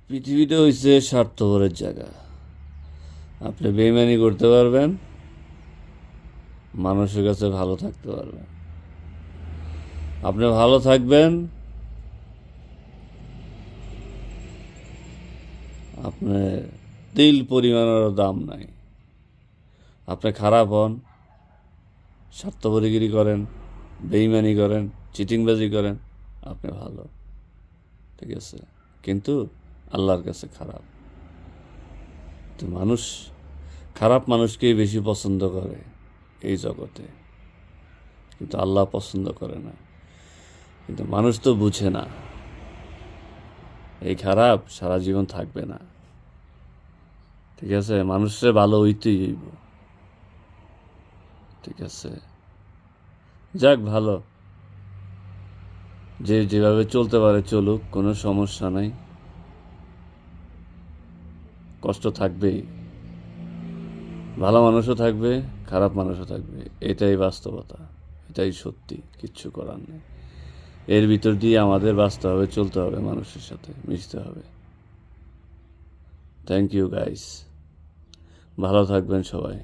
পৃথিবীটা হচ্ছে স্বার্থপরের জায়গা। আপনি বেইমানি করতে পারবেন, মানুষের কাছে ভালো থাকতে পারবেন। আপনি ভালো থাকবেন, আপনার তিল পরিমাণেরও দাম নাই। আপনি খারাপ হন, স্বার্থপরগিরি করেন, বেইমানি করেন, চিটিংবাজি করেন, আপনি ভালো, ঠিক আছে, কিন্তু আল্লাহর কাছে খারাপ। তো মানুষ খারাপ মানুষকেই বেশি পছন্দ করে এই জগতে, কিন্তু আল্লাহ পছন্দ করে না। কিন্তু মানুষ তো বুঝে না, এই খারাপ সারা জীবন থাকবে না, ঠিক আছে, মানুষের ভালো হইতেই হইব, ঠিক আছে। যাক, ভালো, যে যেভাবে চলতে পারে চলুক, কোনো সমস্যা নাই। কষ্ট থাকবেই, ভালো মানুষও থাকবে, খারাপ মানুষও থাকবে, এটাই বাস্তবতা, এটাই সত্যি, কিচ্ছু করার নেই। এর ভিতর দিয়ে আমাদের বাঁচতে হবে, চলতে হবে, মানুষের সাথে মিশতে হবে। থ্যাংক ইউ গাইস, ভালো থাকবেন সবাই।